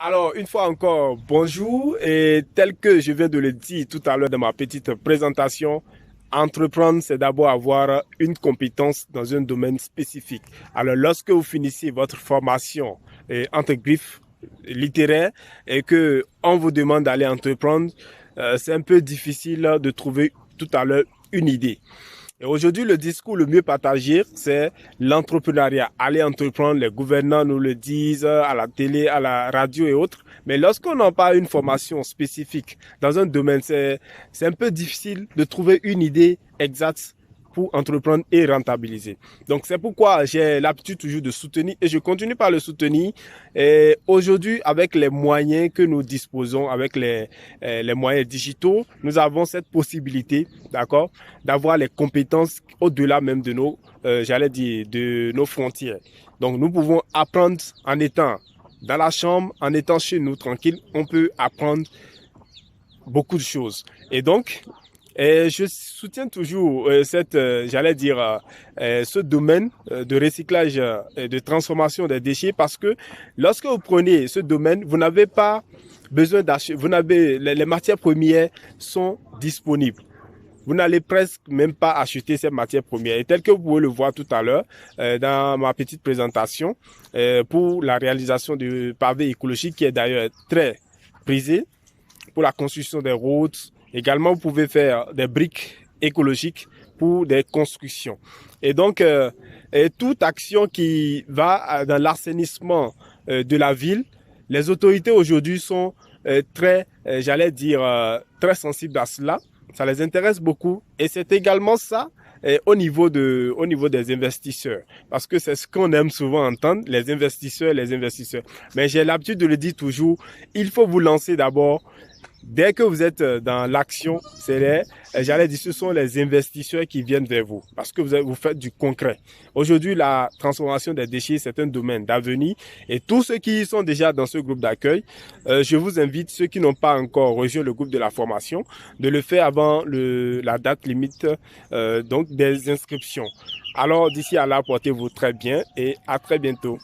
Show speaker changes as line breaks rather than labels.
Alors, une fois encore, bonjour. Et tel que je viens de le dire tout à l'heure dans ma petite présentation, entreprendre, c'est d'abord avoir une compétence dans un domaine spécifique. Alors, lorsque vous finissez votre formation entre griffes littéraire et que on vous demande d'aller entreprendre, c'est un peu difficile de trouver tout à l'heure une idée. Et aujourd'hui, le discours le mieux partagé, c'est l'entrepreneuriat. Aller entreprendre, les gouvernants nous le disent à la télé, à la radio et autres. Mais lorsqu'on n'a pas une formation spécifique dans un domaine, c'est un peu difficile de trouver une idée exacte pour entreprendre et rentabiliser. Donc c'est pourquoi j'ai l'habitude toujours de soutenir et je continue par le soutenir. Et aujourd'hui, avec les moyens que nous disposons, avec les moyens digitaux, nous avons cette possibilité, d'accord, d'avoir les compétences au-delà même de nos, j'allais dire, de nos frontières. Donc nous pouvons apprendre en étant dans la chambre, en étant chez nous tranquille, on peut apprendre beaucoup de choses. Et donc, je soutiens toujours j'allais dire, ce domaine de recyclage et de transformation des déchets parce que lorsque vous prenez ce domaine, vous n'avez pas besoin d'acheter, les matières premières sont disponibles. Vous n'allez presque même pas acheter ces matières premières. Et tel que vous pouvez le voir tout à l'heure dans ma petite présentation pour la réalisation du pavé écologique qui est d'ailleurs très prisé pour la construction des routes. Également, vous pouvez faire des briques écologiques pour des constructions. Et donc, toute action qui va dans l'assainissement de la ville, les autorités aujourd'hui sont très, j'allais dire, très sensibles à cela. Ça les intéresse beaucoup. Et c'est également ça au niveau des investisseurs. Parce que c'est ce qu'on aime souvent entendre, les investisseurs, les investisseurs. Mais j'ai l'habitude de le dire toujours, il faut vous lancer d'abord. Dès que vous êtes dans l'action, j'allais dire, ce sont les investisseurs qui viennent vers vous parce que vous faites du concret. Aujourd'hui, la transformation des déchets, c'est un domaine d'avenir et tous ceux qui sont déjà dans ce groupe d'accueil, je vous invite, ceux qui n'ont pas encore rejoint le groupe de la formation, de le faire avant la date limite donc des inscriptions. Alors, d'ici à là, portez-vous très bien et à très bientôt.